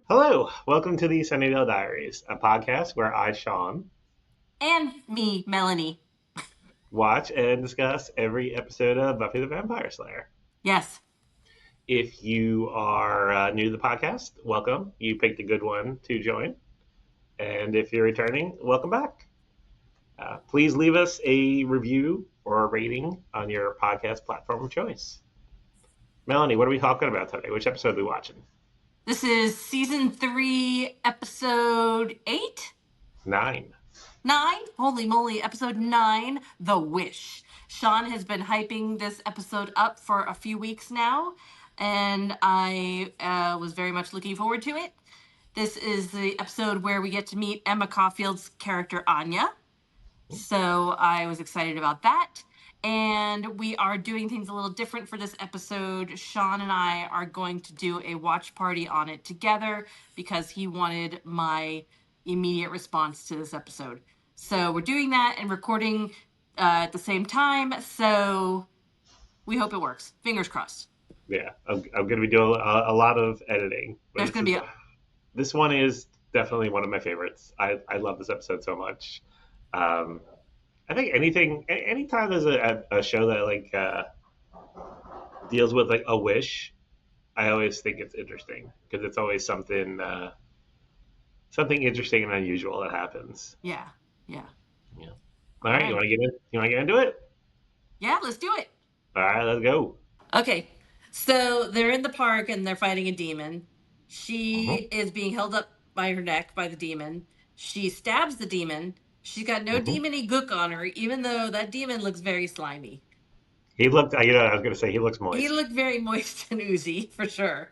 Hello, welcome to the Sunnydale Diaries, a podcast where I, Sean, And me, Melanie. watch and discuss every episode of Buffy the Vampire Slayer. Yes. If you are new to the podcast, welcome. You picked a good one to join. And if you're returning, welcome back. Please leave us a review or a rating on your podcast platform of choice. Melanie, what are we talking about today? Which episode are we watching? This is season 3, episode 8? 9. 9? Holy moly, episode 9, The Wish. Sean has been hyping this episode up for a few weeks now, and I was very much looking forward to it. This is the episode where we get to meet Emma Caulfield's character Anya. So I was excited about that. And we are doing things a little different for this episode. Sean and I are going to do a watch party on it together because he wanted my immediate response to this episode. So we're doing that and recording at the same time. So we hope it works. Fingers crossed. Yeah, I'm going to be doing a lot of editing. But There's going to be a. this one is definitely one of my favorites. I love this episode so much. Um, I think anytime there's a show that deals with like a wish, I always think it's interesting because it's always something interesting and unusual that happens. Yeah. Yeah. Yeah. All right, you want to get in? You want to get into it? Yeah, let's do it. All right, let's go. Okay. So they're in the park and they're fighting a demon. Mhm, She is being held up by her neck by the demon. She stabs the demon. She's got no mhm. demony gook on her, even though that demon looks very slimy. He looked. I was going to say he looks He moist. looked very moist and oozy for sure.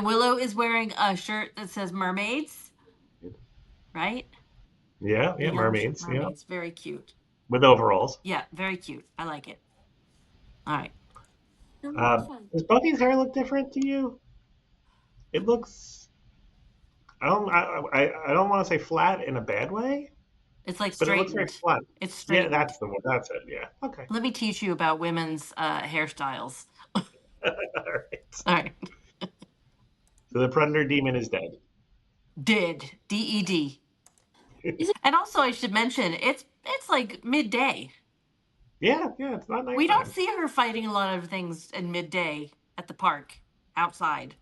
Willow is wearing a shirt that says mermaids, right? Yeah, yeah, Yellow mermaids. Yeah, mermaids. Very cute. with overalls. Yeah, very cute. I like it. All right. Does Buffy's hair look different to you? It looks. I don't want to say flat in a bad way, It's like but it looks very straightened. flat. It's Yeah, straightened. that's the one. That's it. Yeah. Okay. Let me teach you about women's hairstyles. All right. All right. So the predator demon is dead. Did DED. And also I should mention it's like midday. Yeah, yeah. It's not We don't nighttime. see her fighting a lot of things in midday at the park outside,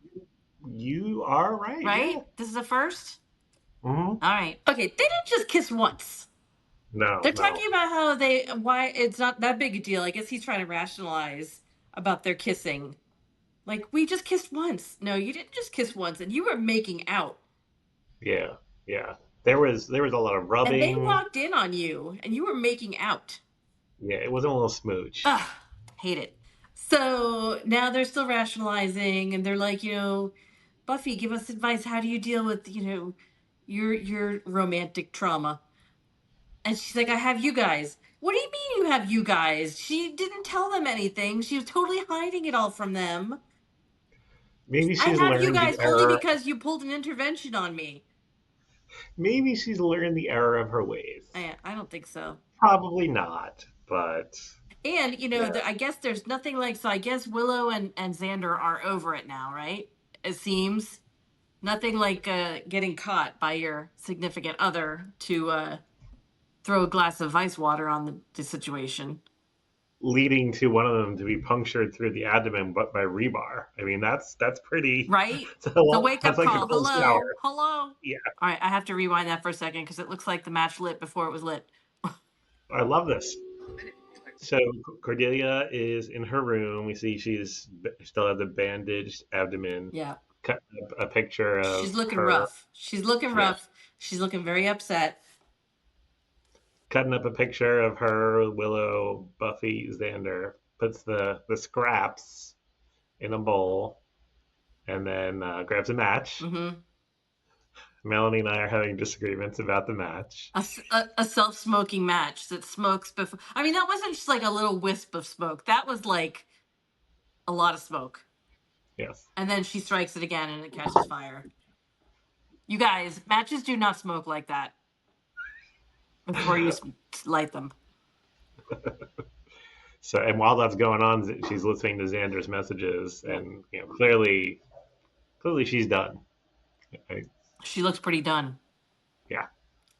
You are right. Yeah. right? This is a first? Hmm. All right. Okay, they didn't just kiss once. No, They're no. talking about why it's not that big a deal. I guess he's trying to rationalize about their kissing. Like, we just kissed once. No, you didn't just kiss once, and you were making out. Yeah, yeah. There was a lot of And they rubbing. walked in on you, and you were making out. Yeah, it wasn't a little smooch. Ugh, hate it. So now they're still rationalizing, and they're like, Buffy, give us advice. How do you deal with, your romantic trauma? And she's like, I have you guys. What do you mean you have you guys? She didn't tell them anything. She was totally hiding it all from them. Maybe I she's have you learned the guys only error. because you pulled an intervention on me. Maybe she's learned the error of her ways. I don't think so. Probably not, but And, yeah. I guess there's nothing like, so I guess Willow and Xander are over it now, right? It seems. Nothing like getting caught by your significant other to throw a glass of ice water on the situation. Leading to one of them to be punctured through the abdomen, but by rebar. I mean, that's pretty. Right? That's, a The lot, wake that's up like a call. cold shower. Hello? Hello? Yeah, All right, I have to rewind that for a second because it looks like the match lit before it was lit. I love this. So Cordelia is in her room. We see she's still has the bandaged abdomen. Yeah. Cut a picture of She's looking her. rough. She's looking Yeah, rough. She's looking very upset. cutting up a picture of her, Willow, Buffy, Xander. Puts the scraps in a bowl, and then grabs a match. Mm-hmm. Melanie and I are having disagreements about the match. A self smoking match that smokes before. I mean, that wasn't just like a little wisp of smoke. That was like a lot of smoke. Yes. And then she strikes it again and it catches fire. You guys, matches do not smoke like that before you light them. So, and while that's going on, she's listening to Xander's messages, Yep. and clearly she's done. I, She looks pretty done. yeah.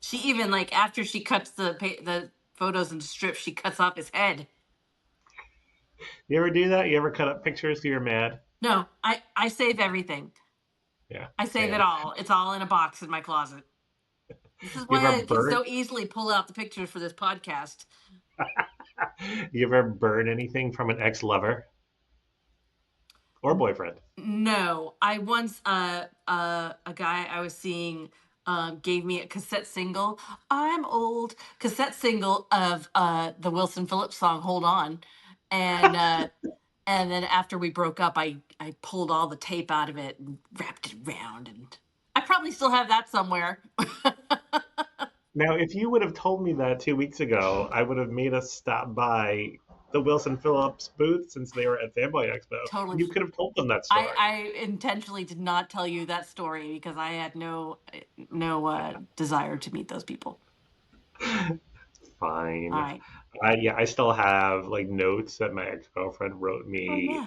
She even, like, after she cuts the photos into strips, she cuts off his head. You ever do that? You ever cut up pictures so you're mad? No, I save everything. Yeah, I save it same. all. It's all in a box in my closet. This is You why ever I can burn? so easily pull out the pictures for this podcast. You ever burn anything from an ex-lover or boyfriend? No, I once a guy I was seeing gave me a cassette single. I'm old cassette single of the Wilson Phillips song "Hold On," and and then after we broke up, I pulled all the tape out of it and wrapped it around, and I probably still have that somewhere. Now, if you would have told me that 2 weeks ago, I would have made us stop by the Wilson Phillips booth since they were at Fanboy Expo, Totally. and you could have told them that I, story. I intentionally did not tell you that story because I had no desire to meet those people. All Fine. right. Yeah, I still have like notes that my ex-girlfriend wrote Oh me, yeah.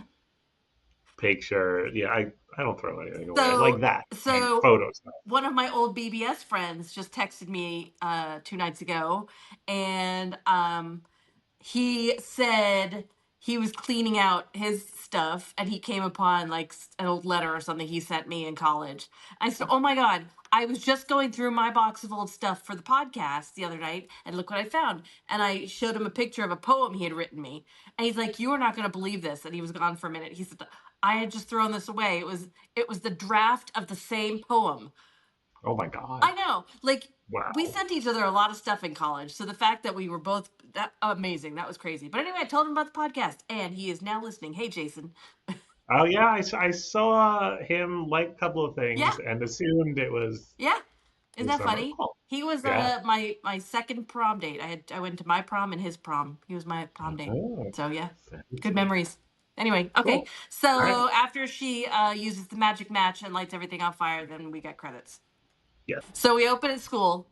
picture. Yeah, I don't throw anything away So like that. Right? so Photos. one of my old BBS friends just texted me 2 nights ago, and he said he was cleaning out his stuff and he came upon like an old letter or something he sent me in college. I said, "Oh my God, I was just going through my box of old stuff for the podcast the other night and look what I found." And I showed him a picture of a poem he had written me. And he's like, "You are not going to believe this." And he was gone for a minute. He said, "I had just thrown this away. It was the draft of the same poem." Oh my God. I know. Like, we Wow. sent each other a lot of stuff in college. So the fact that we were both that amazing, that was crazy. But anyway, I told him about the podcast and he is now listening. Hey, Jason. Oh yeah, I saw him like a couple of Yeah. things and assumed it Yeah. Isn't was that summer. funny? Oh, He was yeah. my second prom date. I went to my prom and his prom. He was my prom date. Oh, So yeah, good fancy. memories. Anyway, okay. Cool. All right. So after she uses the magic match and lights everything on fire, then we get credits. Yes. So we open at school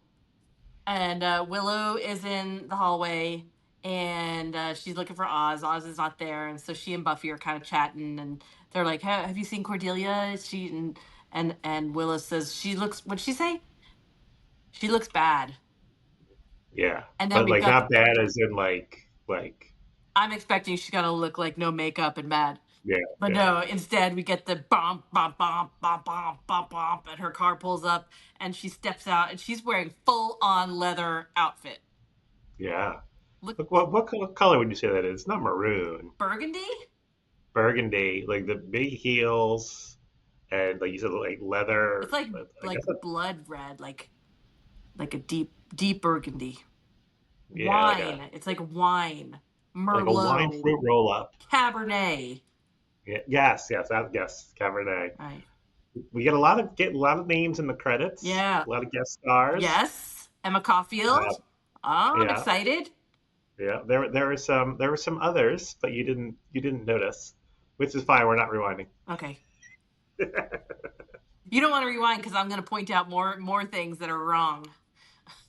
and Willow is in the hallway, and she's looking for Oz. Oz is not there, and so she and Buffy are kind of chatting, and they're like, "Have you seen Cordelia?" Is she and Willow says she looks. What'd she say? She looks bad. Yeah, And then but we've like got. not bad as in like I'm expecting she's gonna look like no makeup and bad. yeah, But yeah, no, instead we get the bump, bump, bump, bump, bump, bump, bump, and her car pulls up, and she steps out, and she's wearing full on leather outfit. yeah. Look, Look, what color would you say that is? It's not maroon, burgundy. burgundy, like the big heels, and like you said, like It's leather. like I guess that's, blood red, like a deep burgundy. yeah, Wine. It's like wine. like a wine Merlot. fruit roll up. Cabernet. Yeah, yes, yes, Cabernet. Right. We get a lot of names in the credits, Yeah. a lot of guest stars. Yes. Emma Caulfield. Uh, Oh, I'm yeah, excited. yeah. There were some others, but you didn't notice, which is fine. We're not rewinding. Okay. You don't want to rewind because I'm going to point out more things that are wrong.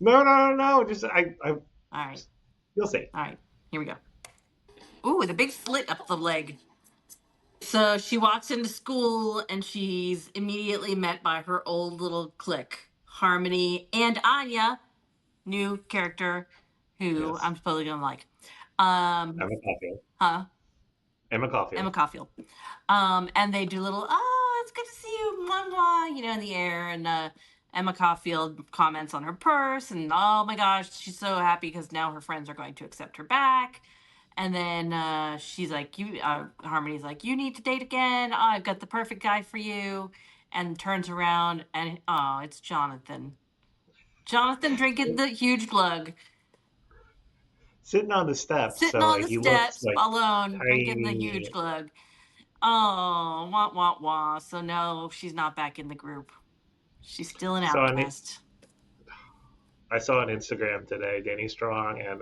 No. Just All right. you'll see. All right. Here we go. Ooh, the big slit up the leg. So she walks into school and she's immediately met by her old little clique, Harmony and Anya, new character who Yes, I'm totally gonna like. Um, Emma Caulfield. huh? Emma Emma Caulfield. Caulfield. And they do little, "Oh, it's good to see you," blah, blah, in the air. And Emma Caulfield comments on her purse, and oh my gosh, she's so happy because now her friends are going to accept her back. And then she's like, Harmony's like, "You need to date again. Oh, I've got the perfect guy for you." And turns around, and oh, it's Jonathan. Jonathan drinking the huge glug, Sitting on the steps, sitting so on the like he looks steps like alone, drinking the huge tiny. glug. Oh, wah wah wah. So no, she's not back in the group. She's still an So outcast. I saw on Instagram today, Danny Strong and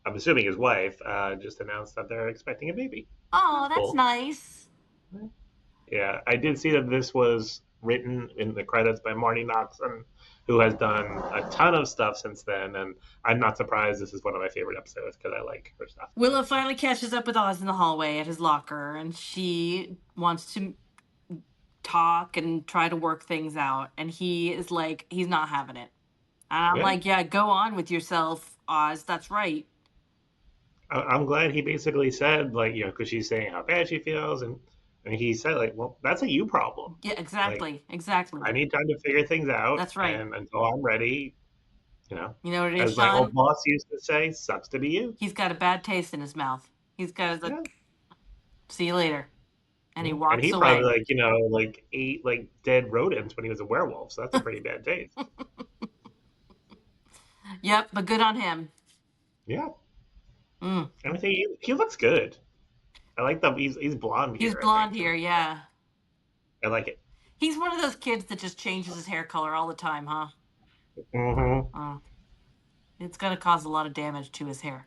I'm assuming his wife just announced that they're expecting a baby. Oh, That's that's cool. nice. Yeah, I did see that this was written in the credits by Marty Noxon, who has done a ton of stuff since then, and I'm not surprised this is one of my favorite episodes because I like her stuff. Willow finally catches up with Oz in the hallway at his locker, and she wants to talk and try to work things out. And he is like, he's not having it. And I'm Yeah. like, yeah, go on with yourself, Oz. That's right. I'm glad he basically said, like, because she's saying how bad she feels, and he said, like, well, that's a you problem. Yeah, Like, exactly. Exactly. I need time to figure things out, That's right. and until I'm ready, You know what it is, as my old Sean? boss used to say, sucks to be you. He's got a bad taste in his mouth. He's got a Yeah. see you later. And he And walks he probably, away. like, like ate like dead rodents when he was a werewolf, so that's a pretty bad taste. Yep, but good on him. Yeah. Mm. I mean, he looks good. I like the he's blonde He's here, I think. blonde here, yeah. I like it. He's one of those kids that just changes his hair color all the time, huh? Hmm. Oh, it's gonna cause a lot of damage to his hair.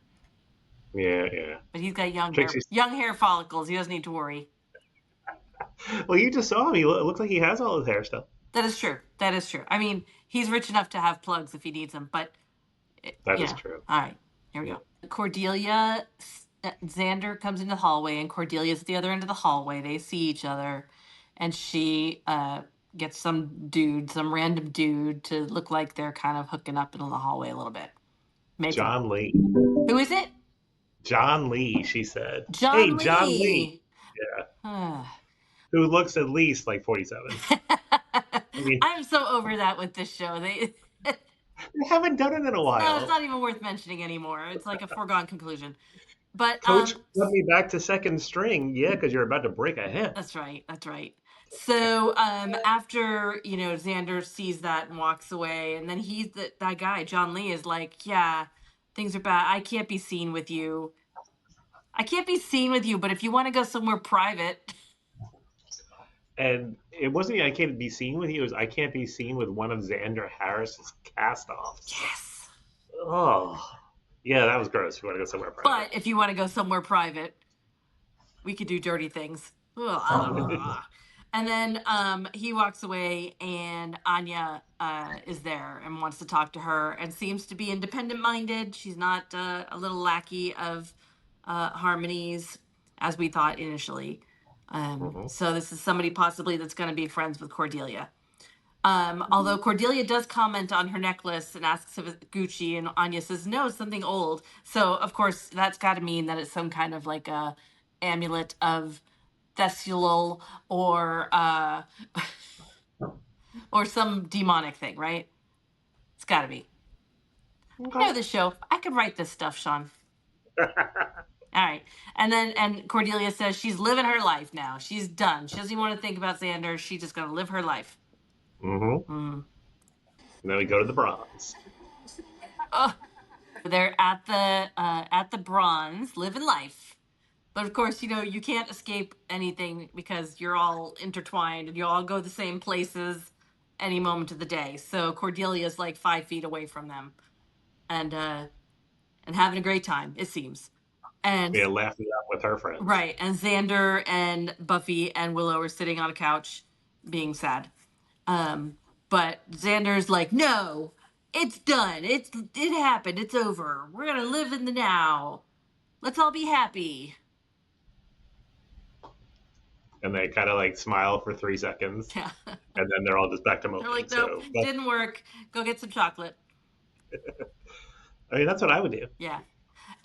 Yeah, yeah. But he's got Trixie. young hair follicles. He doesn't need to worry. Well, you just saw him. It looks like he has all his hair still. That is true. That is true. I mean, he's rich enough to have plugs if he needs them, but That is true. All right, here we Yeah. go. Cordelia, Xander comes into the hallway, and Cordelia's at the other end of the hallway. They see each other, and she gets some random dude, to look like they're kind of hooking up in the hallway a little bit. John Lee. Who is it? John Lee, she said. Hey, John John Lee. Lee. Yeah. Who looks at least like 47. I mean, I'm so over that with this show. They haven't done it in a no, it's while. not even worth mentioning anymore. It's like a foregone conclusion. But Coach, put me back to second string. Yeah, because you're about to break a hip. That's right. That's right. So after Xander sees that and walks away, and then that guy John Lee is like, yeah, things are bad. I can't be seen with you. I can't be seen with you. But if you want to go somewhere private, And it wasn't I can't be seen with you. It was I can't be seen with one of Xander Harris's cast-offs. yes. Oh, yeah, that was gross. If you want to go somewhere private. But if you want to go somewhere private, we could do dirty things. Ugh. And then he walks away, and Anya is there and wants to talk to her, and seems to be independent minded. She's not a little lackey of Harmony's, as we thought initially. So this is somebody possibly that's going to be friends with Cordelia. Although Cordelia does comment on her necklace and asks if it's Gucci, and Anya says no, it's something old. So of course that's got to mean that it's some kind of like a amulet of Thesulal, or some demonic thing, right? It's got to be. Okay. I know the show. I could write this stuff, Sean. All right. And Cordelia says she's living her life now. She's done. She doesn't even want to think about Xander. She's just going to live her life. Mm-hmm. Then we go to the bronze. They're at the bronze, living life. But of course, you can't escape anything because you're all intertwined and you all go the same places any moment of the day. So Cordelia's like 5 feet away from them, and having a great time, it seems. And Yeah, laughing up with her friends. right, and Xander and Buffy and Willow are sitting on a couch being sad. But Xander's like, no, it's done. It happened. It's over. We're gonna live in the now. Let's all be happy. And they kind of like smile for 3 seconds. Yeah. And then they're all just back to moping. They're like, nope, didn't work. Go get some chocolate. I mean, that's what I would do. Yeah.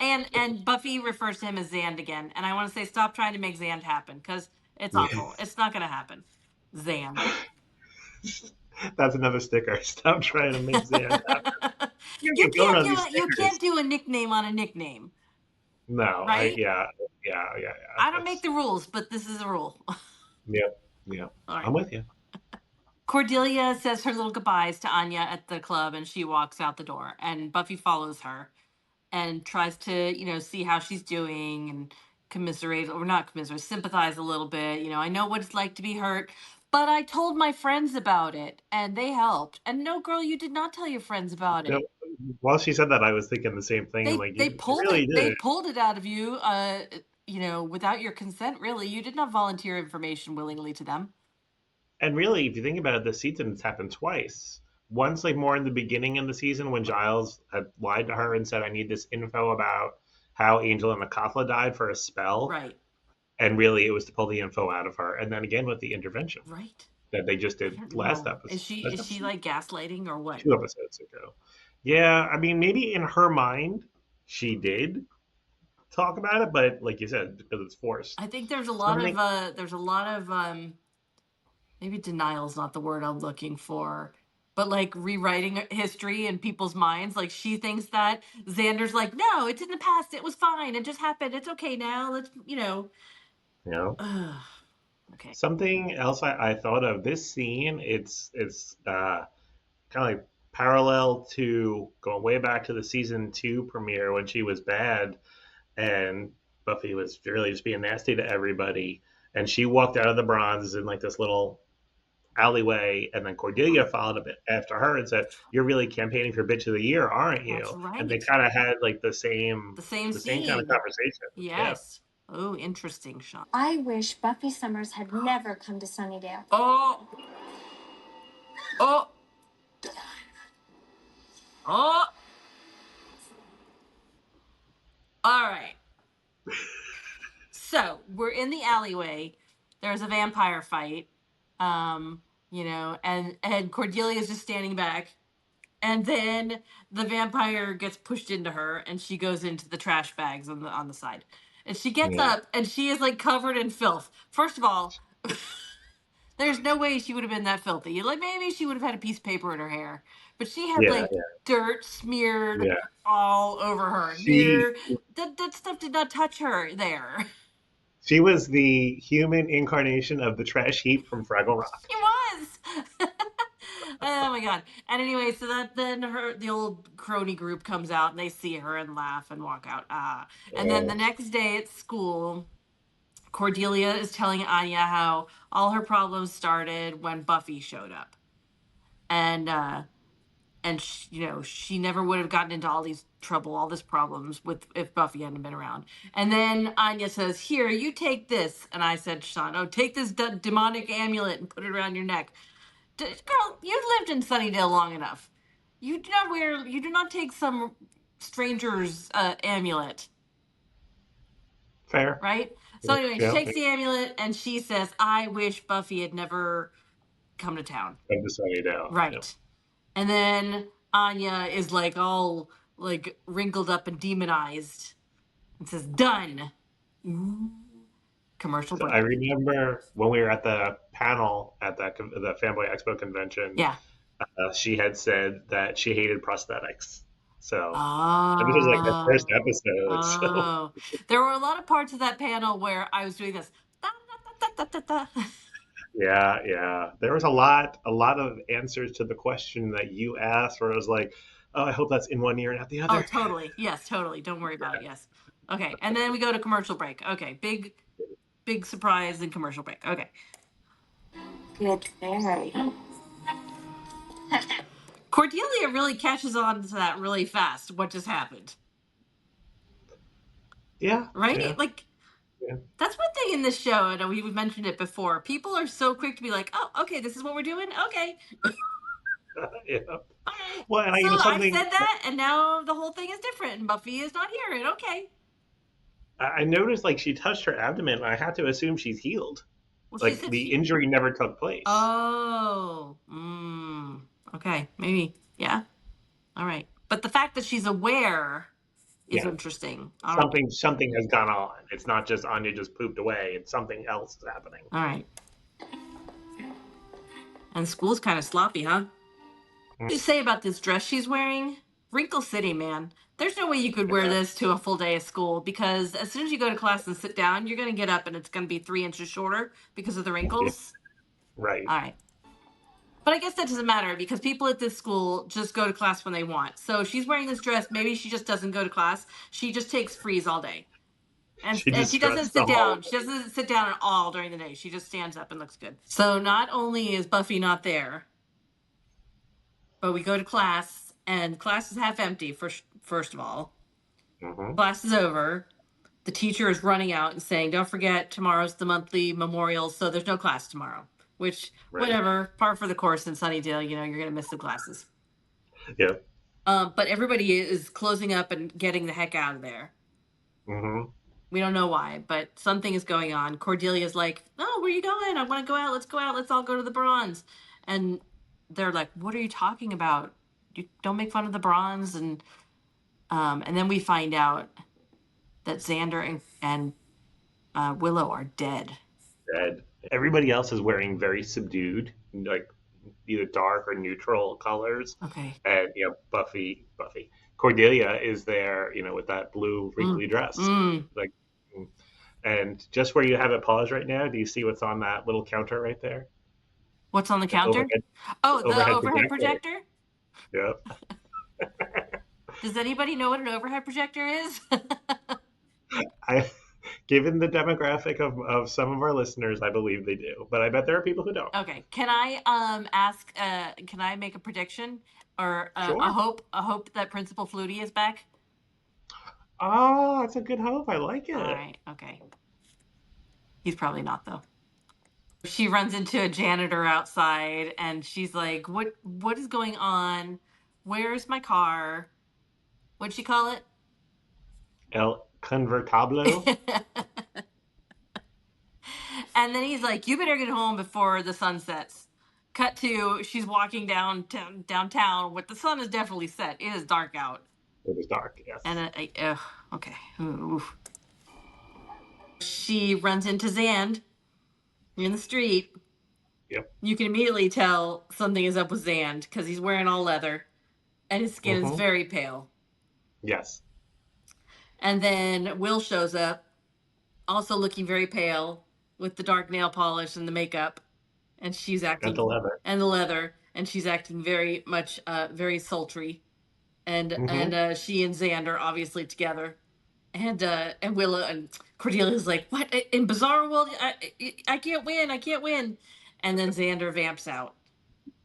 And Buffy refers to him as Xand again. And I want to say, stop trying to make Xand happen, because it's awful. It's not going to happen. Xand. That's another sticker. Stop trying to make Xand happen. You can't do a nickname on a nickname. No, right? Yeah. I don't make the rules, but this is a rule. Yep. Right. I'm with you. Cordelia says her little goodbyes to Anya at the club, and she walks out the door. And Buffy follows her and tries to, see how she's doing and commiserate, or not commiserate, sympathize a little bit. I know what it's like to be hurt, but I told my friends about it and they helped. And no, girl, you did not tell your friends about it. While she said that, I was thinking the same thing. They pulled it out of you, without your consent, really. You did not volunteer information willingly to them. And really, if you think about it, this season it's happened twice. Once, like more in the beginning of the season, when Giles had lied to her and said, "I need this info about how Angel and Akatha died for a spell." Right. and really it was to pull the info out of her. And then again with the intervention Right. that they just I did don't last know. episode, Is she like gaslighting or what? 2 episodes ago. Yeah, I mean, maybe in her mind she did talk about it, but like you said, because it's forced. I think Something, there's a lot of maybe denial is not the word I'm looking for, but like rewriting history in people's minds. Like she thinks that Xander's like, no, it's in the past. It was fine. It just happened. It's okay now. Let's, you know. okay. Something else I thought of this scene. It's kind of like parallel to going way back to the season 2 premiere when she was bad and Buffy was really just being nasty to everybody. And she walked out of the bronze in like this little alleyway, and then Cordelia followed up after her and said, "You're really campaigning for Bitch of the Year, aren't That's you?" And they right. kind of had like The same the same kind of scene. conversation. Yeah, Yes. Oh, interesting, Sean. I wish Buffy Summers had never come to Sunnydale. Oh, oh, oh. All right. So we're in the alleyway. There's a vampire fight. And Cordelia is just standing back. And then the vampire gets pushed into her and she goes into the trash bags on the side. And she gets yeah, up and she is like covered in filth. First of all, there's no way she would have been that filthy. Like maybe she would have had a piece of paper in her hair, but she had yeah, like yeah. dirt smeared Yeah. all over her. She That stuff did not touch her there. she was the human incarnation of the trash heap from Fraggle Rock. She was. Oh my god. And anyway, so that then the old crony group comes out and they see her and laugh and walk out. And then the Uh, next day at school, Cordelia is telling Anya how all her problems started when Buffy showed up. And she never would have gotten into all these trouble, all this problems with if Buffy hadn't been around. And then Anya says, "Here, you take this." And I said, "Sean, oh, take this demonic amulet and put it around your neck." Girl, you've lived in Sunnydale long enough. You do not take some stranger's amulet, Fair. right? So Yeah, anyway, she yeah. takes the amulet and she says, "I wish Buffy had never come to town." I'm just letting you know. Yeah. Right. And then Anya is like all like wrinkled up and demonized and says, "Done." Ooh. Commercial So break. I remember when we were at the panel at the Fanboy Expo convention, Yeah. she had said that she hated prosthetics. So, and this was like her first Oh. episode. So, Oh. There were a lot of parts of that panel where I was doing this. Da, da, da, da, da, da. yeah, yeah, there was a lot of answers to the question that you asked, where I was like, "Oh, I hope that's in one ear and out the Oh, other." totally. Yes, totally. Don't worry about it. Yes. Okay. And then we go to commercial break. Okay. Big surprise and commercial break. Okay. Good fairy. Cordelia really catches on to that really fast. What just happened? Yeah, Right? yeah, Like, yeah, that's one thing in this show. I know we've mentioned it before. People are so quick to be like, "Oh, okay, this is what we're doing. Okay, yeah. all right." Well, and So I something said that, and now the whole thing is different, and Buffy is not here. And okay, I noticed, like she touched her abdomen, and I had to assume she's healed. well, she Like said the she. injury never took place. Oh, okay, maybe, yeah, all right. But the fact that she's aware is Yeah, interesting. All right, something has gone on. It's not just Anya just pooped away. It's something else is happening. all right. And school's kind of sloppy, huh? What do you say about this dress she's wearing? Wrinkle City, man. There's no way you could wear Yeah, this to a full day of school because as soon as you go to class and sit down, you're going to get up and it's going to be 3 inches shorter because of the yeah, wrinkles. right. All right. But I guess that doesn't matter because people at this school just go to class when they want. So she's wearing this dress. Maybe she just doesn't go to class. She just takes freeze all day. She And just she doesn't struts the sit down. hallway. She doesn't sit down at all during the day. She just stands up and looks good. So not only is Buffy not there, but we go to class and class is half empty first of all. Hmm. Class is over. The teacher is running out and saying, "Don't forget, tomorrow's the monthly memorial, so there's no class tomorrow." Which, Right. whatever, par for the course in Sunnydale. You're gonna miss some classes. Yeah. But everybody is closing up and getting the heck out of there. Hmm. We don't know why, but something is going on. Cordelia's like, "Oh, where are you going? I want to go out. Let's go out. Let's all go to the bronze." And they're like, "What are you talking about? You don't make fun of the bronze." And then we find out that Xander and Willow are dead. Dead. Everybody else is wearing very subdued, like either dark or neutral colors. Okay. And Buffy, Cordelia is there, with that blue wrinkly dress. Like, and just where you have it paused right now, do you see what's on that little counter right there? What's on the The counter? overhead, Oh, the overhead overhead projector. projector? Yep. Does anybody know what an overhead projector is? I, given the demographic of some of our listeners, I believe they do, but I bet there are people who don't. Okay. Can I ask can I make a prediction or Sure. a hope that Principal Flutie is back? Oh, that's a good hope. I like it. All right. Okay. He's probably not though. She runs into a janitor outside and she's like, What is going on? Where's my car? What'd she call it?" El Convertible. And then he's like, "You better get home before the sun sets." Cut to she's walking downtown, with the sun is definitely set. It is dark out. It was dark, yes. And okay. Oof. She runs into Xand in the street. Yep. You can immediately tell something is up with Xand because he's wearing all leather and his skin is very pale. Yes. And then Will shows up, also looking very pale, with the dark nail polish and the makeup, and she's acting And the leather. and the leather, and she's acting very much very sultry, and she and Xander obviously together, and Willow and Cordelia's like, "What in Bizarro world? I can't win, I can't win," and then Xander vamps out.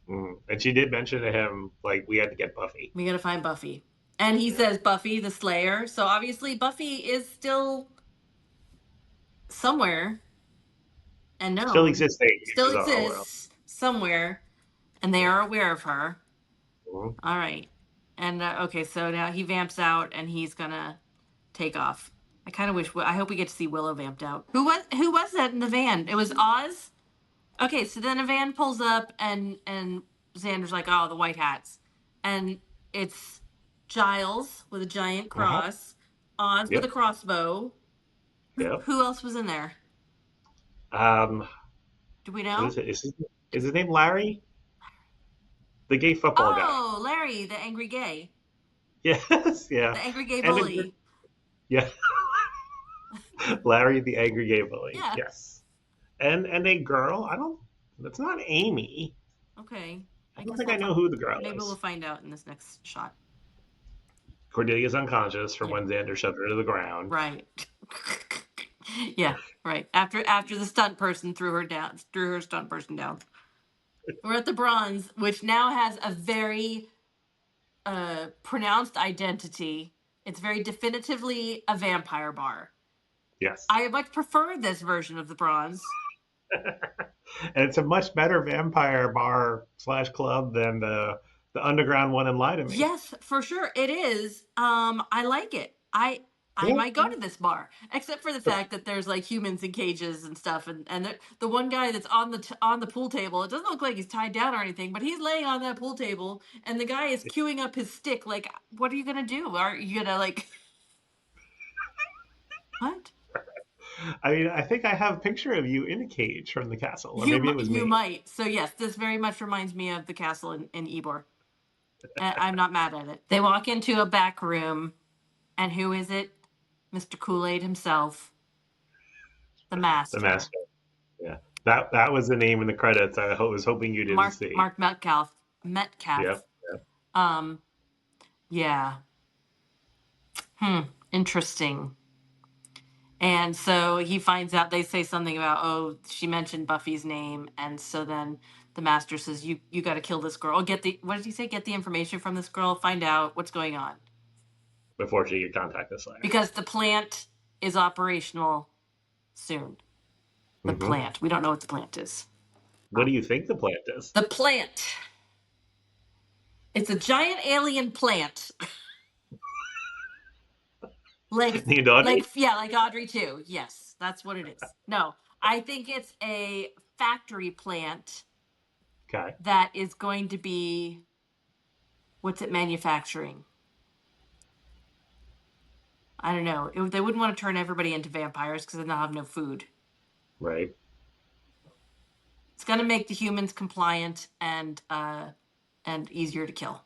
And she did mention to him, like, we had to get Buffy. We gotta find Buffy. And he says Buffy the Slayer. So obviously Buffy is still somewhere. And no. Still existing. Still exists somewhere. And they are aware of her. All right. And okay, so now he vamps out and he's gonna take off. I hope we get to see Willow vamped out. Who was that in the van? It was Oz? Okay, so then a van pulls up and Xander's like, "Oh, the white hats." And it's Giles with a giant cross, Oz with a crossbow. Yep. Who else was in there? Do we know? What is it? Is his name Larry? The gay football guy. Oh, Larry, the angry gay. Yes, yeah. The angry gay bully. Yeah. Larry, the angry gay bully. Yeah. Yes. And a girl. That's not Amy. Okay. I don't think I know who the girl is. Maybe we'll find out in this next shot. Cordelia's unconscious from when Xander shoved her to the ground. Right. Yeah, right. After the stunt person threw her stunt person down. We're at the bronze, which now has a very pronounced identity. It's very definitively a vampire bar. Yes. I much prefer this version of the bronze. And it's a much better vampire bar / club than the underground one in Lie to Me. Yes, for sure. It is. I like it. I might go to this bar, except for the fact that there's like humans in cages and stuff, and the one guy that's on the pool table. It doesn't look like he's tied down or anything, but he's laying on that pool table, and the guy is queuing up his stick. Like, what are you gonna do? Are you gonna like what? I mean, I think I have a picture of you in a cage from the castle, or maybe it was me. You might. So yes, this very much reminds me of the castle in Ybor. I'm not mad at it. They walk into a back room, and who is it? Mr. Kool-Aid himself, the Master. The Master. Yeah, that was the name in the credits. I was hoping you didn't see. Mark Metcalf. Yep. Yeah. Interesting. And so he finds out, they say something about, oh, she mentioned Buffy's name, and so then the Master says, you got to kill this girl. What did he say? Get the information from this girl. Find out what's going on before she can contact the Slayer. Because the plant is operational soon. The plant. We don't know what the plant is. What do you think the plant is? The plant. It's a giant alien plant. Like, Named Audrey? like Audrey too. Yes, that's what it is. No, I think it's a factory plant Okay. that is going to be, what's it manufacturing? I don't know. They wouldn't want to turn everybody into vampires because then they'll have no food. Right. It's going to make the humans compliant and easier to kill.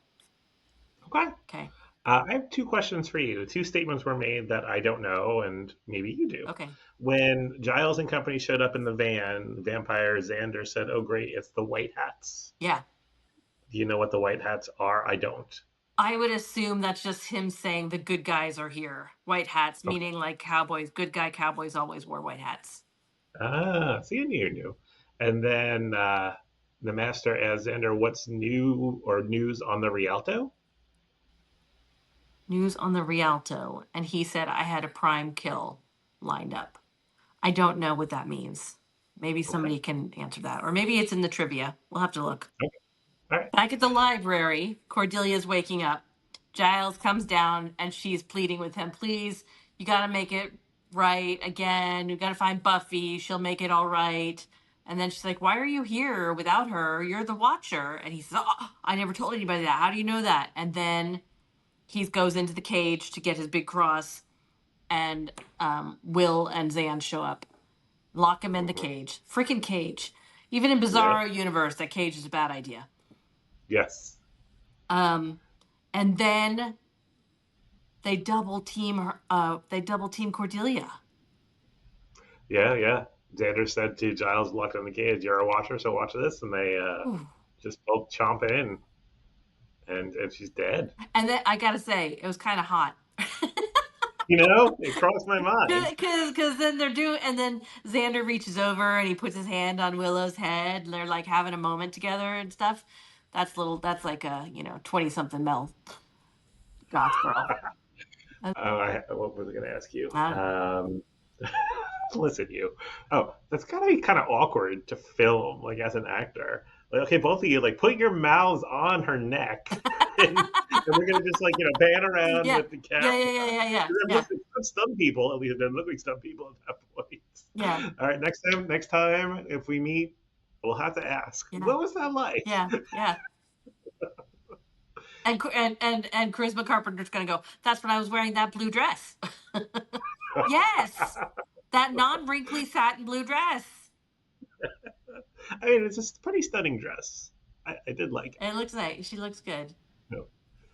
Okay. Okay. I have two questions for you. Two statements were made that I don't know, and maybe you do. Okay. When Giles and company showed up in the van, Vampire Xander said, "Oh, great, it's the White Hats." Yeah. Do you know what the White Hats are? I don't. I would assume that's just him saying the good guys are here. White hats, Okay. meaning like cowboys. Good guy cowboys always wore white hats. See, you knew. And then the Master asks Xander, "What's new or news on the Rialto?" News on the Rialto. And he said, I had a prime kill lined up. I don't know what that means. Maybe Okay. somebody can answer that. Or maybe it's in the trivia. We'll have to look. Okay. All right. Back at the library, Cordelia's waking up. Giles comes down and she's pleading with him, please, you got to make it right again. You got to find Buffy. She'll make it all right. And then she's like, why are you here without her? You're the Watcher. And he says, oh, I never told anybody that. How do you know that? And then he goes into the cage to get his big cross, and Will and Zan show up, lock him in the cage. Freaking cage. Even in Yeah. Bizarro universe, that cage is a bad idea. Yes. And then they double team her. They double team Cordelia. Yeah. Xander said to Giles, locked in the cage, "You're a Watcher, so watch this." And they just both chomp in, and she's dead. And then I gotta say, it was kind of hot. It crossed my mind. Because then they're doing, and then Xander reaches over and he puts his hand on Willow's head. And they're like having a moment together and stuff. That's like a 20-something Mel goth girl. What was I going to ask you? Uh, Listen, you. Oh, that's gotta be kind of awkward to film, like as an actor. Like, okay, both of you, like, put your mouths on her neck, and we're gonna just pan around Yeah. with the camera. Yeah. Some people, at least, it doesn't look like some people at that point. Yeah. All right, next time, if we meet, we'll have to ask, Yeah. what was that like? Yeah. And Charisma Carpenter's gonna go, that's when I was wearing that blue dress. Yes. That non-wrinkly satin blue dress. I mean, it's a pretty stunning dress. I did like it. It looks nice. She looks good. No.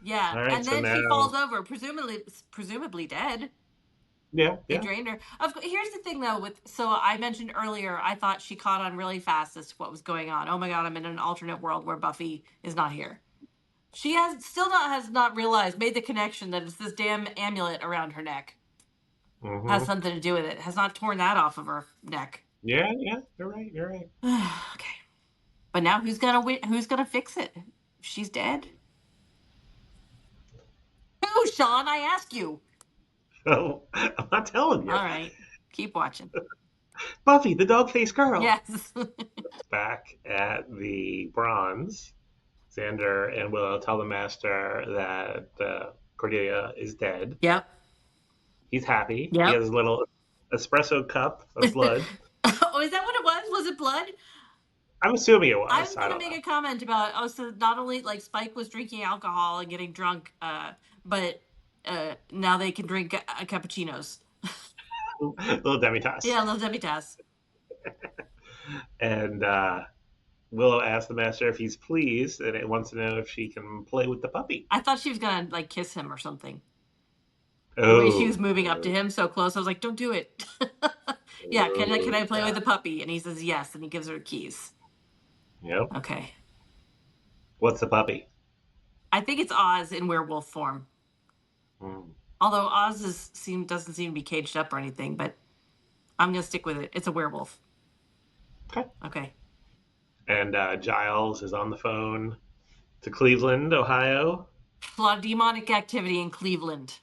Yeah. All right, And so then she now, falls over, presumably dead. yeah. They drained her. Here's the thing, though. So I mentioned earlier, I thought she caught on really fast as to what was going on. Oh my God, I'm in an alternate world where Buffy is not here. She has not realized, made the connection that it's this damn amulet around her neck. Mm-hmm. Has something to do with it. Has not torn that off of her neck. Yeah, you're right. Okay. But now who's gonna fix it? She's dead. Who, Sean? I ask you. Oh, I'm not telling you. All right. Keep watching. Buffy, the dog-faced girl. Yes. Back at the Bronze, Xander and Willow tell the Master that Cordelia is dead. Yep. He's happy. Yep. He has a little espresso cup of blood. Oh, is that what it was? Was it blood? I'm assuming it was. I was going to make a comment about, so not only like Spike was drinking alcohol and getting drunk, but now they can drink cappuccinos. Little demi-tasse. Yeah, little demi-tasse. And Willow asks the Master if he's pleased, and it wants to know if she can play with the puppy. I thought she was going to like kiss him or something. Oh. The way she was moving up to him so close, I was like, don't do it. Yeah, can I play with the puppy? And he says yes, and he gives her keys. Yep. Okay. What's the puppy? I think it's Oz in werewolf form. Although Oz doesn't seem to be caged up or anything, but I'm gonna stick with it. It's a werewolf. Okay. And Giles is on the phone to Cleveland, Ohio. A lot of demonic activity in Cleveland.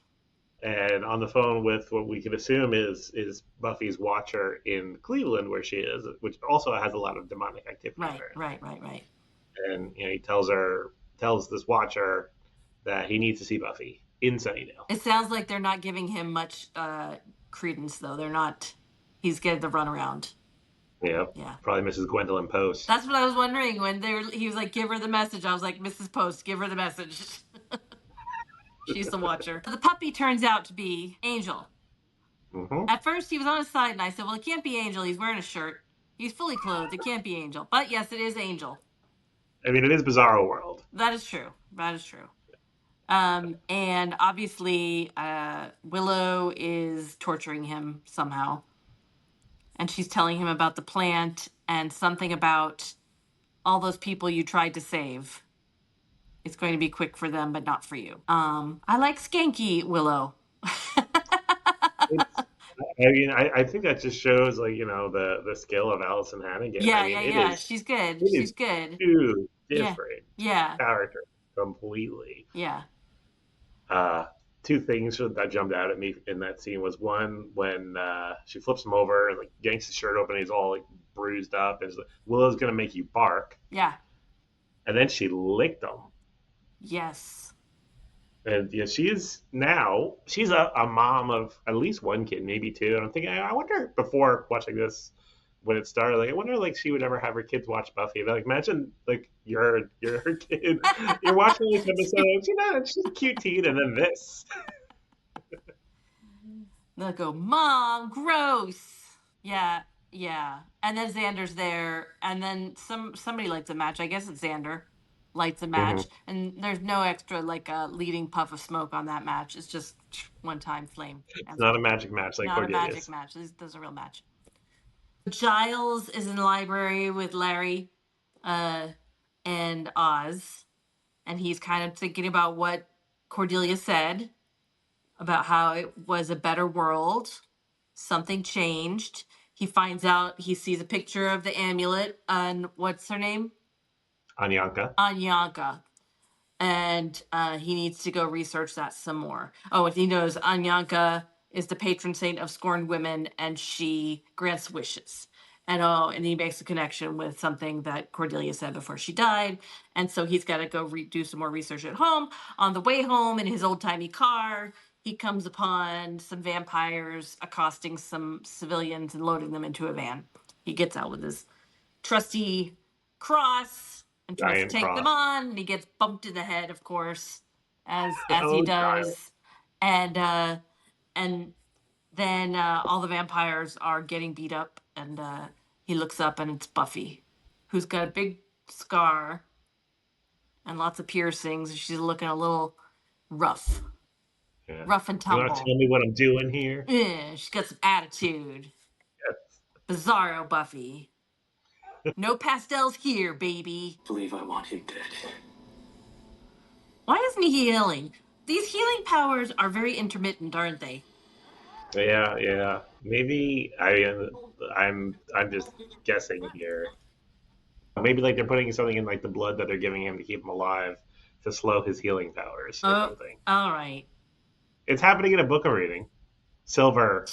And on the phone with what we could assume is Buffy's Watcher in Cleveland, where she is, which also has a lot of demonic activity. Right. And he tells this Watcher that he needs to see Buffy. in Sunnydale. It sounds like they're not giving him much credence, though. They're not. He's getting the runaround. Yeah, Yeah. probably Mrs. Gwendolyn Post. That's what I was wondering when he was like, give her the message. I was like, Mrs. Post, give her the message. She's the watcher. The puppy turns out to be Angel. Mm-hmm. At first, he was on his side, and I said, well, it can't be Angel. He's wearing a shirt. He's fully clothed. It can't be Angel. But yes, it is Angel. I mean, it is Bizarro World. That is true. That is true. And obviously, Willow is torturing him somehow. And she's telling him about the plant and something about all those people you tried to save. It's going to be quick for them, but not for you. I like Skanky Willow. It's, I mean, I think that just shows, like, the skill of Allison Hannigan. Yeah, I mean, yeah. She's good. it She's is good. two Yeah. different Yeah. characters completely. Yeah. Two things that jumped out at me in that scene was, one, when she flips him over and like yanks his shirt open, and he's all like bruised up, and she's like, Willow's gonna make you bark. Yeah. And then she licked him. Yes. And yeah, she's a mom of at least one kid, maybe two. And I'm thinking, I wonder, before watching this, when it started, like, I wonder, like, she would ever have her kids watch Buffy. Like, imagine, like, your kid, you're watching this episode, she's a cute teen, and then this. They'll go, Mom, gross. Yeah, yeah. And then Xander's there, and then somebody lights a match. I guess it's Xander lights a match, and there's no extra like leading puff of smoke on that match. It's just one time flame. It's not a magic match like Not a Cordelia's. magic match. This is a real match. Giles is in the library with Larry and Oz, and he's kind of thinking about what Cordelia said about how it was a better world. Something changed. He finds out, he sees a picture of the amulet, and what's her name? Anyanka. Anyanka. And he needs to go research that some more. Oh, and he knows Anyanka is the patron saint of scorned women, and she grants wishes. And he makes a connection with something that Cordelia said before she died. And so he's got to go do some more research at home. On the way home in his old timey car, he comes upon some vampires accosting some civilians and loading them into a van. He gets out with his trusty cross and tries to take them on, and he gets bumped in the head, of course, as he does. And then all the vampires are getting beat up, and he looks up, and it's Buffy, who's got a big scar and lots of piercings. She's looking a little rough. Yeah. Rough and tumble. You want to tell me what I'm doing here? Yeah, she's got some attitude. Yes. Bizarro Buffy. No pastels here, baby. I believe I want him dead. Why isn't he healing? These healing powers are very intermittent, aren't they? Yeah. Maybe I'm just guessing here. Maybe like they're putting something in like the blood that they're giving him to keep him alive to slow his healing powers or something. All right. It's happening in a book I'm reading. Silver.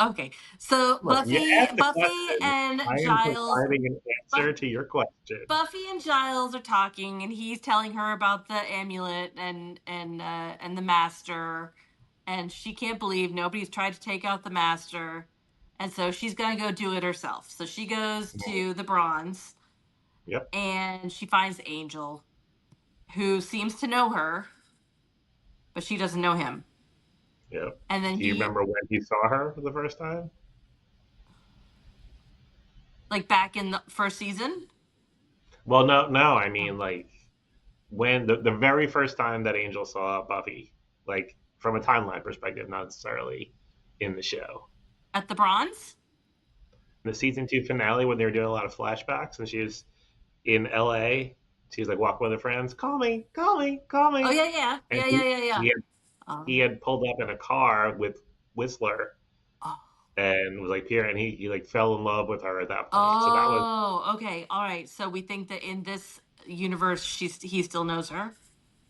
Okay, so Buffy and Giles. Providing an answer to your question. Buffy and Giles are talking, and he's telling her about the amulet and the master, and she can't believe nobody's tried to take out the master, and so she's gonna go do it herself. So she goes to the Bronze. Yep. And she finds Angel, who seems to know her, but she doesn't know him. Yep. And then do you remember when he saw her for the first time? Like back in the first season? Well, no. I mean, like when the very first time that Angel saw Buffy, like from a timeline perspective, not necessarily in the show. At the Bronze? The season 2 finale, when they were doing a lot of flashbacks, and she was in LA. She's like walking with her friends. Call me. Oh yeah. And he had pulled up in a car with Whistler, and was like here, and he like fell in love with her at that point. Oh, so that was okay, all right. So we think that in this universe, he still knows her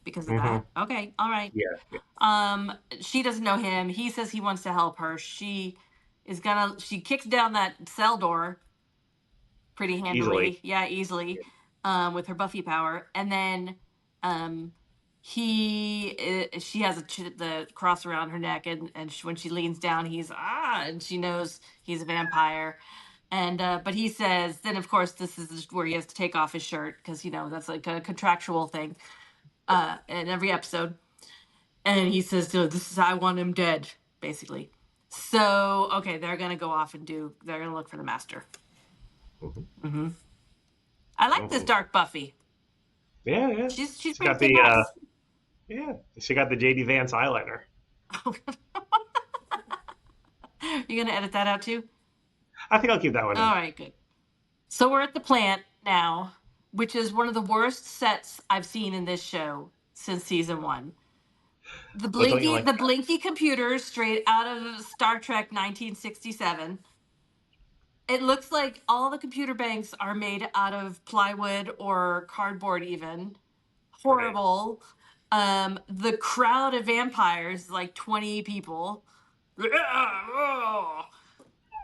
because of that. Okay, all right. Yeah. She doesn't know him. He says he wants to help her. She kicks down that cell door pretty handily. Easily. With her Buffy power, and then she has the cross around her neck, and when she leans down, and she knows he's a vampire. And but he says, then of course this is where he has to take off his shirt, because that's like a contractual thing in every episode. And he says, so this is, I want him dead, basically. So okay, they're gonna go off and they're gonna look for the master. Mm-hmm. I like this dark Buffy. Yeah, yeah. She's She pretty got the kick-ass. yeah. She got the JD Vance eyeliner. You gonna edit that out too? I think I'll keep that one in. All right, good. So we're at the plant now, which is one of the worst sets I've seen in this show since season 1. The Well, don't you blinky, like the that? blinky computers straight out of Star Trek 1967. It looks like all the computer banks are made out of plywood or cardboard, even. Right. Horrible. The crowd of vampires, like 20 people,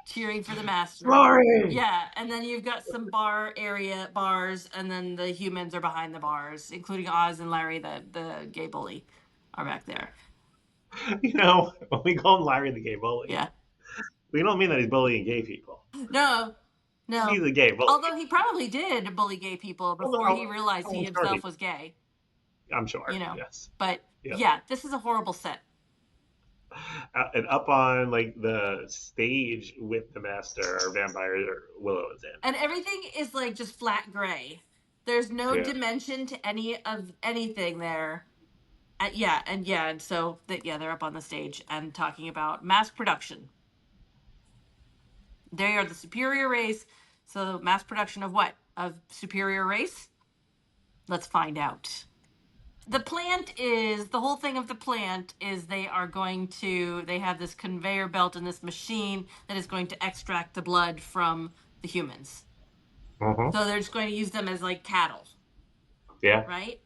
cheering for the master. Sorry. Yeah, and then you've got some bars, and then the humans are behind the bars, including Oz and Larry, the gay bully, are back there. When we call him Larry the gay bully, Yeah. we don't mean that he's bullying gay people. No. He's a gay bully. Although he probably did bully gay people before he realized he I'm sure himself was gay. I'm sure. Yes. But Yep. yeah, this is a horrible set. And up on like the stage with the master or Vampire Willow and Xander. And everything is like just flat gray. There's no Yeah. dimension to anything there. And so they're up on the stage and talking about mass production. They are the superior race. So mass production of what? Of superior race? Let's find out. The whole thing of the plant is they have this conveyor belt and this machine that is going to extract the blood from the humans. Uh-huh. So they're just going to use them as like cattle. Yeah. Right?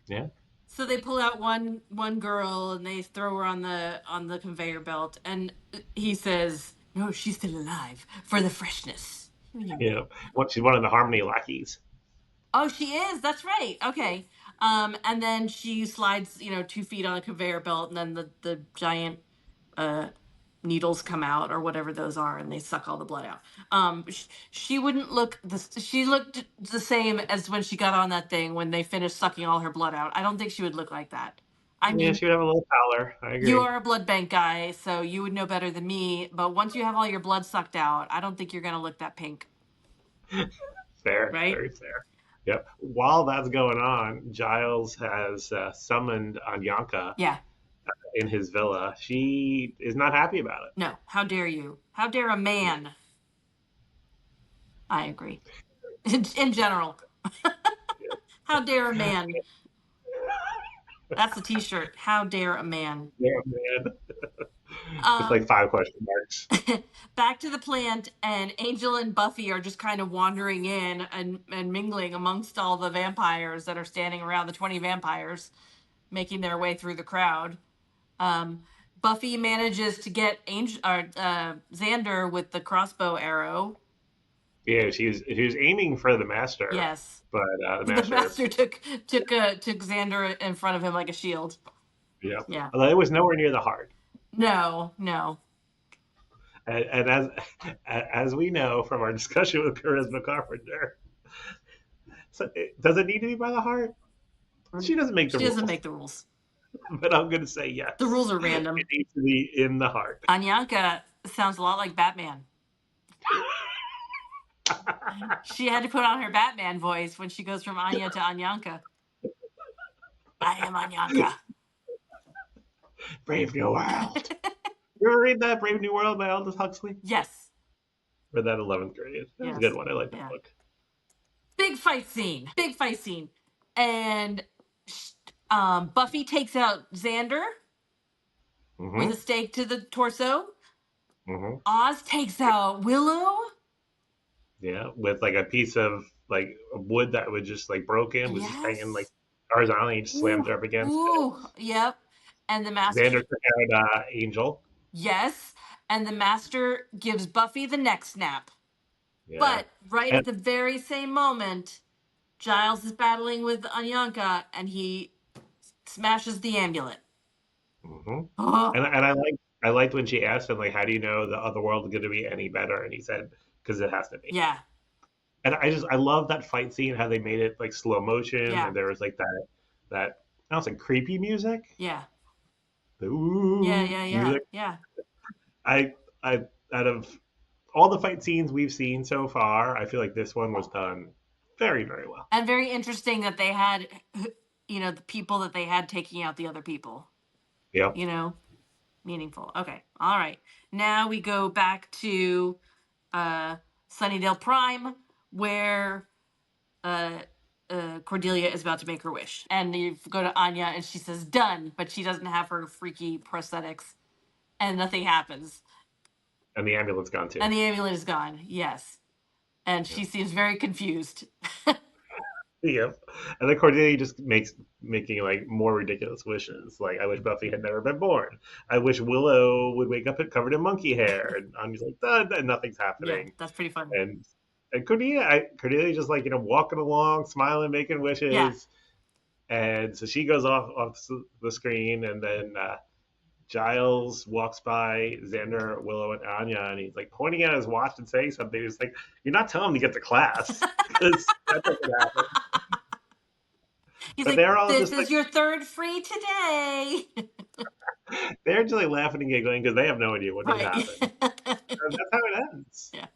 Yeah. So they pull out one girl and they throw her on the conveyor belt, and he says, "No, she's still alive for the freshness." Yeah. She's one of the Harmony lackeys. Oh, she is. That's right. Okay. And then she slides, 2 feet on a conveyor belt, and then the giant needles come out, or whatever those are, and they suck all the blood out. She wouldn't look she looked the same as when she got on that thing when they finished sucking all her blood out. I don't think she would look like that. I mean, she would have a little pallor. I agree. you are a blood bank guy, so you would know better than me. But once you have all your blood sucked out, I don't think you're gonna look that pink. Fair, right? Very fair. Yep. While that's going on, Giles has summoned Anyanka. Yeah. In his villa. She is not happy about it. No. How dare you? How dare a man? I agree. In general. How dare a man? That's the t-shirt. How dare a man? Yeah, man. It's like 5 question marks. Back to the plant, and Angel and Buffy are just kind of wandering in and mingling amongst all the vampires that are standing around, the 20 vampires, making their way through the crowd. Buffy manages to get Xander with the crossbow arrow. Yeah, she was aiming for the master. Yes, but the master took Xander in front of him like a shield. Yep. Yeah. Although it was nowhere near the heart. No. And as we know from our discussion with Charisma Carpenter, so does it need to be by the heart? She doesn't make the rules. She doesn't make the rules. But I'm going to say yes. The rules are random. It needs to be in the heart. Anyanka sounds a lot like Batman. She had to put on her Batman voice when she goes from Anya to Anyanka. I am Anyanka. Brave New World. You ever read that Brave New World by Aldous Huxley? Yes. Read that 11th grade. That was a good one. I like that book. Big fight scene. And Buffy takes out Xander with a stake to the torso. Oz takes out Willow. Yeah, with like a piece of like wood that was just like broken, was just hanging like horizontally, just slammed her up against it. Yep. And the master. Xander took out Angel. Yes. And the master gives Buffy the neck snap. Yeah. But at the very same moment, Giles is battling with Anyanka, and he smashes the amulet. Hmm. Oh, And I liked when she asked him like, "How do you know the other world is going to be any better?" And he said, "Because it has to be." yeah, And I love that fight scene, how they made it like slow motion, yeah, and there was like that I don't say creepy music, yeah, the yeah, ooh yeah, yeah, music. yeah. I out of all the fight scenes we've seen so far, I feel like this one was done very, very well. And very interesting that they had, the people that they had taking out the other people. Yep. You know, meaningful. Okay, all right. Now we go back to uh, Sunnydale Prime, where uh, Cordelia is about to make her wish, and you go to Anya, and she says "done," but she doesn't have her freaky prosthetics, and nothing happens, And the ambulance gone too. and the amulet is gone. Yes, and she Yep. seems very confused. Yep. And then Cordelia just makes making like more ridiculous wishes. Like, I wish Buffy had never been born. I wish Willow would wake up covered in monkey hair. And I'm just like, duh, and nothing's Yeah, happening. that's pretty fun. And Cordelia just like walking along, smiling, making Yeah. wishes. And so she goes off the screen, and then Giles walks by Xander, Willow, and Anya, and he's like pointing at his watch and saying something. He's like, "You're not telling him to get to class because that doesn't happen." He's But like, they're all "This just is like your third free today." they're just like laughing and giggling because they have no idea what just Right. happened. And that's how it ends. Yeah.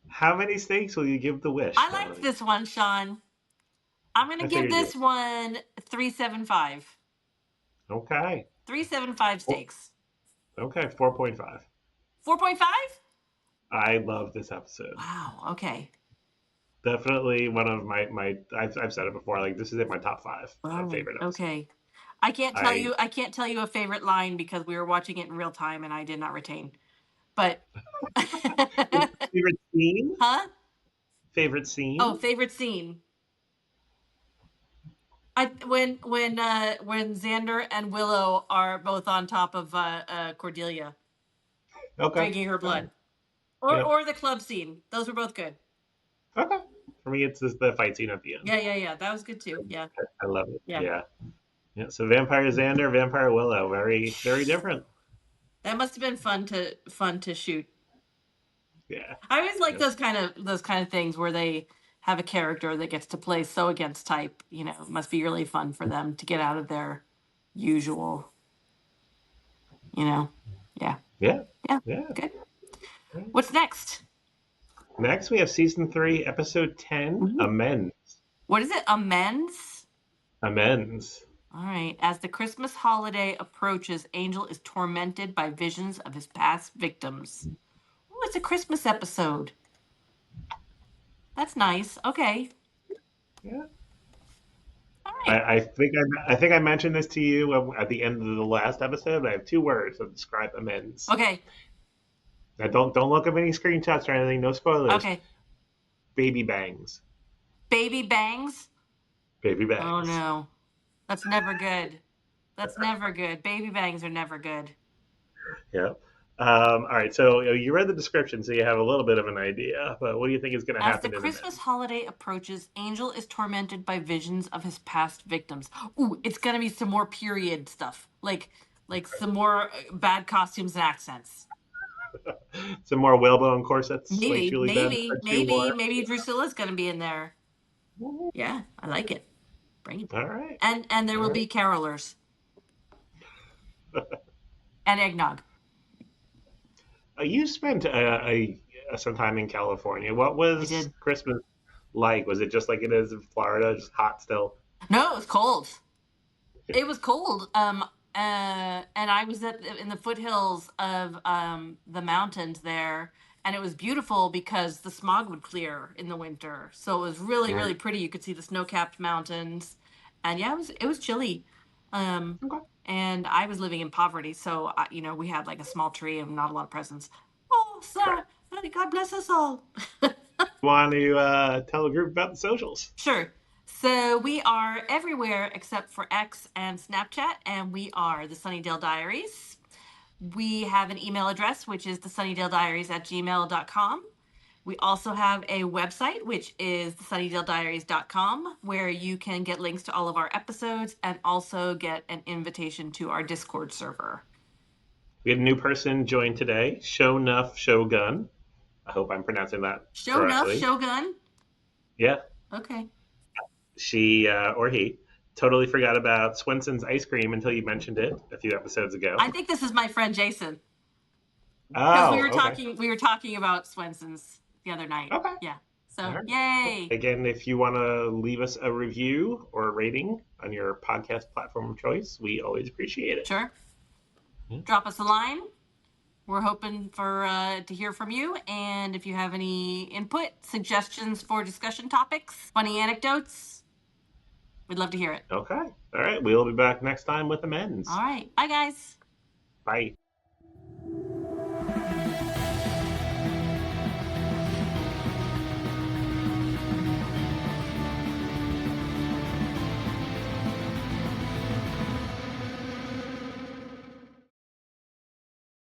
How many snakes will you give the wish, I liked Melanie? this one, Sean. I'm gonna I give figured you this one 375. would. Okay. 375 Four- stakes. Okay, 4.5. 4.5? I love this episode. Wow. Okay. Definitely one of my I've said it before, like this is in my top five All of right. favorite episodes. Okay. I can't tell I you. I can't tell you a favorite line because we were watching it in real time and I did not retain. But, favorite scene? huh? Favorite Oh, scene? favorite scene. When Xander and Willow are both on top of Cordelia, Okay. drinking her All right. blood, or Yep. or the club scene. Those were both good. Okay. For me, it's just the fight scene at the end. Yeah, yeah, yeah. That was good too. Yeah, I love it. yeah. Yeah. Yeah. So Vampire Xander, Vampire Willow, very, very different. That must have been fun to shoot. Yeah. I always like Yep. those kind of things where they have a character that gets to play so against type. It must be really fun for them to get out of their usual. Yeah, Yeah. yeah. Yeah. Good. What's next? Next, we have season 3, episode 10, Mhm. Amends. What is it? Amends. Amends. All right. As the Christmas holiday approaches, Angel is tormented by visions of his past victims. Oh, it's a Christmas episode. That's nice. Okay. Yeah. All right. I think I mentioned this to you at the end of the last episode. I have 2 words that describe amends. Okay. Now, don't look up any screenshots or anything. No spoilers. Okay. Baby bangs. Baby bangs. Baby Oh bangs. no. That's never good. That's never good. Baby bangs are never good. Yeah. All right. So you read the description, so you have a little bit of an idea. But what do you think is going to As the happen in Christmas amends? holiday approaches, Angel is tormented by visions of his past victims. Ooh, it's gonna be some more period stuff, like some more bad costumes and accents. Some more whalebone corsets like Maybe, Julie Benz maybe, said she maybe, wore. maybe Drusilla's gonna be in there. All Yeah, I like it. Bring it. right. And there All will right. be carolers and eggnog. You spent some time in California. What I was did. Christmas like? Was it just like it is in Florida, just hot still? No, it was cold. It was cold. And I was in the foothills of the mountains there, and it was beautiful because the smog would clear in the winter, so it was really Mm. really pretty. You could see the snow-capped mountains, and yeah, it was chilly. Um, Okay. and I was living in poverty, so we had like a small tree and not a lot of presents. Oh, Sure. sir, God bless us all. Want to tell the group about the socials? Sure. So we are everywhere except for X and Snapchat, and we are the Sunnydale Diaries. We have an email address, which is thesunnydalediaries@gmail.com. We also have a website, which is thesunnydalediaries.com, where you can get links to all of our episodes and also get an invitation to our Discord server. We had a new person join today, Shownuff Shogun. I hope I'm pronouncing that Shownuff correctly. Shogun? Yeah. Okay. She, or he, totally forgot about Swenson's ice cream until you mentioned it a few episodes ago. I think this is my friend Jason. Oh, we were okay. talking about Swenson's the other night. Okay. Yeah. So All right. yay. Again, if you want to leave us a review or a rating on your podcast platform of choice, we always appreciate it. Sure. Yeah. Drop us a line. We're hoping for to hear from you, and if you have any input, suggestions for discussion topics, funny anecdotes, we'd love to hear it. Okay. All right. We'll be back next time with amends. All right. Bye, guys. Bye.